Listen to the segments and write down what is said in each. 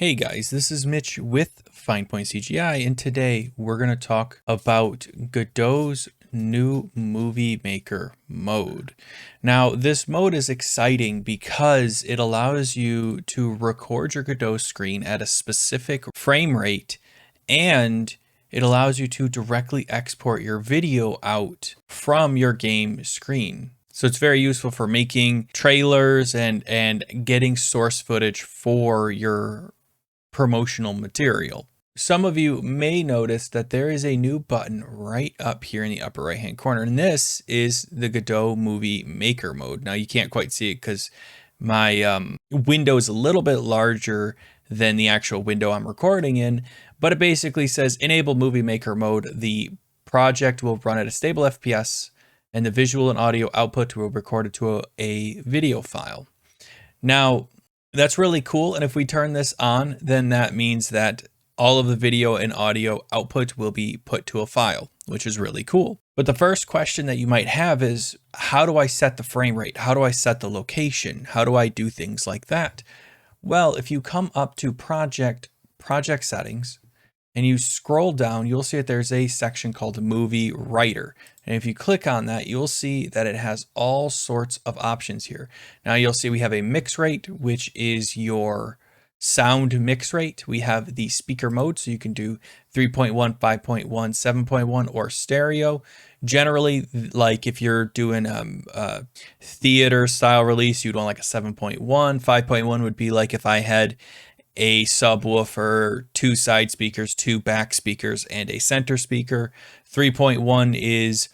Hey guys, this is Mitch with FinePoint CGI, and today we're going to talk about Godot's new Movie Maker mode. Now, this mode is exciting because it allows you to record your Godot screen at a specific frame rate, and it allows you to directly export your video out from your game screen. So it's very useful for making trailers and getting source footage for your promotional material. Some of you may notice that there is a new button right up here in the upper right hand corner, and this is the Godot Movie Maker mode. Now you can't quite see it because my window is a little bit larger than the actual window I'm recording in, but it basically says enable Movie Maker mode. The project will run at a stable FPS and the visual and audio output will be recorded to a video file. Now, that's really cool, and if we turn this on, then that means that all of the video and audio output will be put to a file, which is really cool. But the first question that you might have is, how do I set the frame rate? How do I set the location? How do I do things like that? Well, if you come up to project settings, and you scroll down, you'll see that there's a section called Movie Writer. And if you click on that, you'll see that it has all sorts of options here. Now you'll see we have a mix rate, which is your sound mix rate. We have the speaker mode, so you can do 3.1, 5.1, 7.1, or stereo. Generally, like if you're doing a theater style release, you'd want like a 7.1. 5.1 would be like if I had a subwoofer, two side speakers, two back speakers, and a center speaker. 3.1 is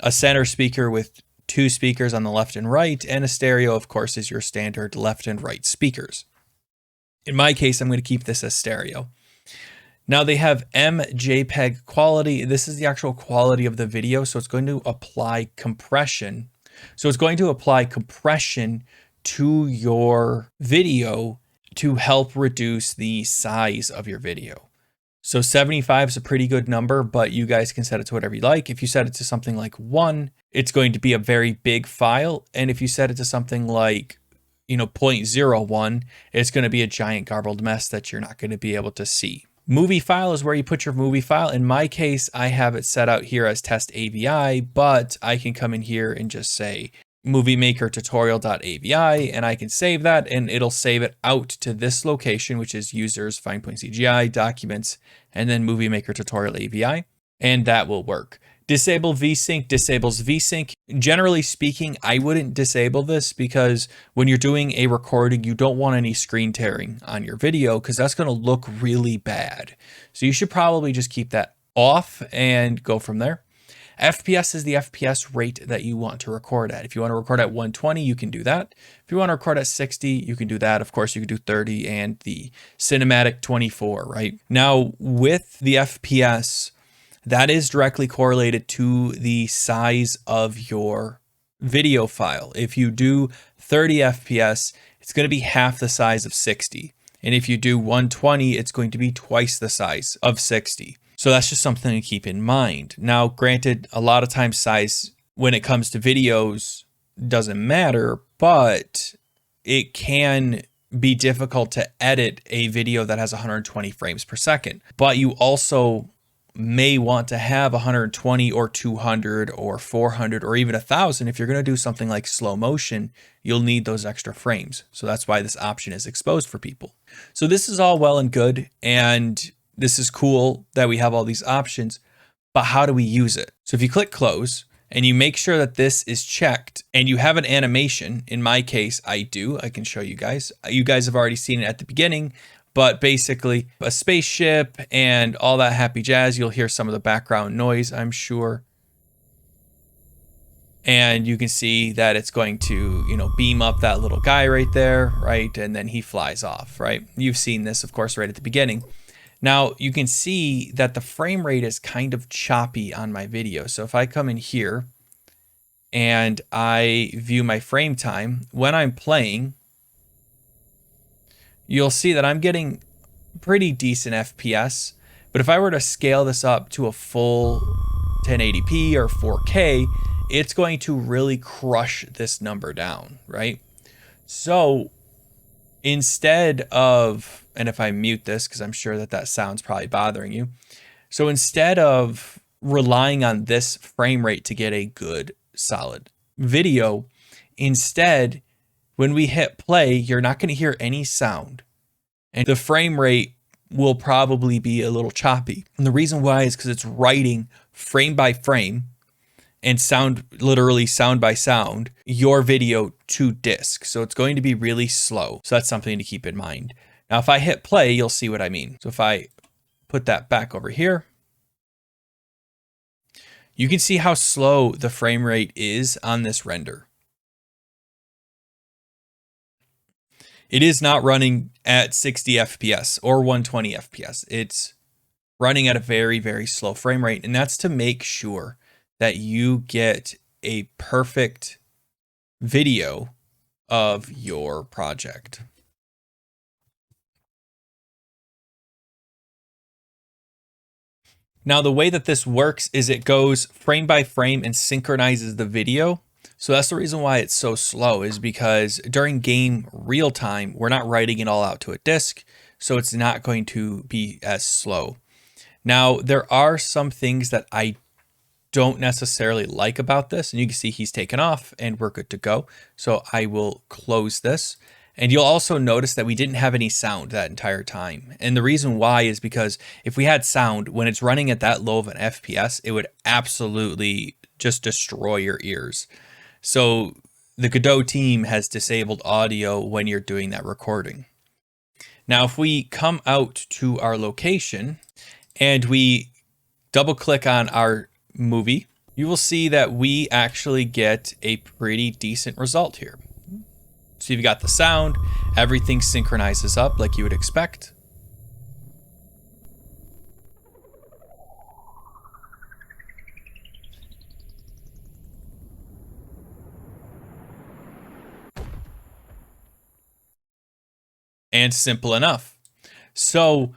a center speaker with two speakers on the left and right, and a stereo, of course, is your standard left and right speakers. In my case, I'm going to keep this as stereo. Now they have MJPEG quality. This is the actual quality of the video, so it's going to apply compression. So it's going to apply compression to your video to help reduce the size of your video. So 75 is a pretty good number, but you guys can set it to whatever you like. If you set it to something like 1, it's going to be a very big file. And if you set it to something like, 0.01, it's going to be a giant garbled mess that you're not going to be able to see. Movie file is where you put your movie file. In my case, I have it set out here as test AVI, but I can come in here and just say Movie Maker tutorial.avi, and I can save that, and it'll save it out to this location, which is users, FinePoint CGI, documents, and then Movie Maker tutorial AVI, and that will work. Disable VSync disables VSync. Generally speaking, I wouldn't disable this because when you're doing a recording, you don't want any screen tearing on your video because that's going to look really bad. So you should probably just keep that off and go from there. FPS is the FPS rate that you want to record at. If you want to record at 120, you can do that. If you want to record at 60, you can do that. Of course, you can do 30 and the cinematic 24, right? Now, with the FPS, that is directly correlated to the size of your video file. If you do 30 FPS, it's going to be half the size of 60. And if you do 120, it's going to be twice the size of 60. So that's just something to keep in mind. Now, granted, a lot of times size when it comes to videos doesn't matter, but it can be difficult to edit a video that has 120 frames per second. But you also may want to have 120 or 200 or 400 or even 1,000. If you're going to do something like slow motion, you'll need those extra frames. So that's why this option is exposed for people. So this is all well and good, and this is cool that we have all these options, but how do we use it? So if you click close and you make sure that this is checked and you have an animation, in my case, I do, I can show you guys. You guys have already seen it at the beginning, but basically a spaceship and all that happy jazz. You'll hear some of the background noise, I'm sure. And you can see that it's going to, beam up that little guy right there, right? And then he flies off, right? You've seen this, of course, right at the beginning. Now you can see that the frame rate is kind of choppy on my video. So if I come in here and I view my frame time, when I'm playing, you'll see that I'm getting pretty decent FPS. But if I were to scale this up to a full 1080p or 4K, it's going to really crush this number down, right? So instead of, and if I mute this, because I'm sure that that sound's probably bothering you. So instead of relying on this frame rate to get a good solid video, instead, when we hit play, you're not going to hear any sound. And the frame rate will probably be a little choppy. And the reason why is because it's writing frame by frame and literally sound by sound, your video to disk. So it's going to be really slow. So that's something to keep in mind. Now, if I hit play, you'll see what I mean. So if I put that back over here, you can see how slow the frame rate is on this render. It is not running at 60 FPS or 120 FPS. It's running at a very, very slow frame rate. And that's to make sure that you get a perfect video of your project. Now, the way that this works is it goes frame by frame and synchronizes the video. So that's the reason why it's so slow, is because during game real time, we're not writing it all out to a disk. So it's not going to be as slow. Now, there are some things that I don't necessarily like about this, and you can see he's taken off and we're good to go. So I will close this, and you'll also notice that we didn't have any sound that entire time. And the reason why is because if we had sound, when it's running at that low of an FPS, it would absolutely just destroy your ears. So the Godot team has disabled audio when you're doing that recording. Now, if we come out to our location and we double click on our movie, you will see that we actually get a pretty decent result here. So you've got the sound, everything synchronizes up like you would expect. And simple enough. So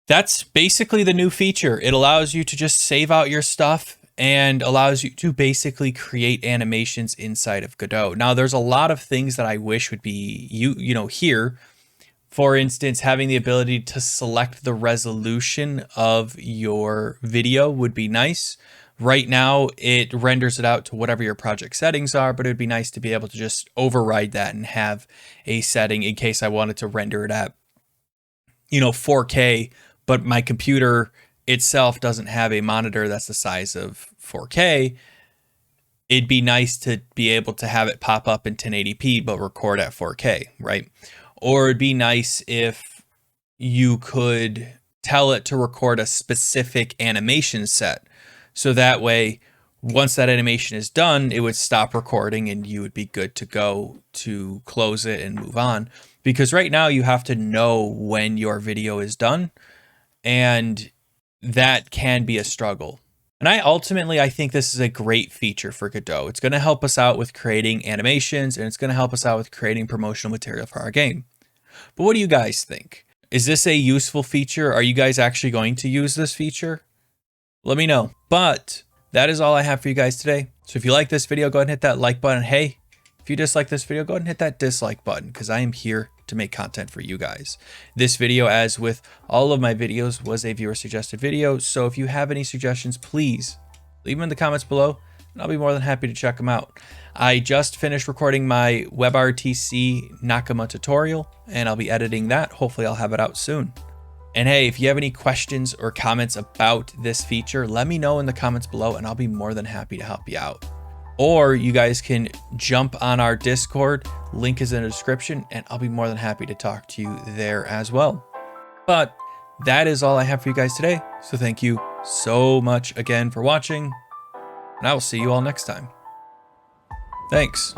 that's basically the new feature. It allows you to just save out your stuff and allows you to basically create animations inside of Godot. Now, there's a lot of things that I wish would be here. For instance, having the ability to select the resolution of your video would be nice. Right now, it renders it out to whatever your project settings are, but it would be nice to be able to just override that and have a setting in case I wanted to render it at 4K, but my computer itself doesn't have a monitor that's the size of 4K. It'd be nice to be able to have it pop up in 1080p, but record at 4K, right? Or it'd be nice if you could tell it to record a specific animation set. So that way, once that animation is done, it would stop recording and you would be good to go to close it and move on. Because right now you have to know when your video is done, and that can be a struggle. And I think this is a great feature for Godot. It's going to help us out with creating animations, and it's going to help us out with creating promotional material for our game. But what do you guys think? Is this a useful feature? Are you guys actually going to use this feature? Let me know. But that is all I have for you guys today. So if you like this video, go ahead and hit that like button. Hey, if you dislike this video, go ahead and hit that dislike button, because I am here to make content for you guys. This video, as with all of my videos, was a viewer suggested video. So if you have any suggestions, please leave them in the comments below, and I'll be more than happy to check them out. I just finished recording my WebRTC Nakama tutorial, and I'll be editing that. Hopefully I'll have it out soon. And hey, if you have any questions or comments about this feature, let me know in the comments below, and I'll be more than happy to help you out. Or you guys can jump on our Discord, link is in the description, and I'll be more than happy to talk to you there as well. But that is all I have for you guys today. So thank you so much again for watching, and I will see you all next time. Thanks.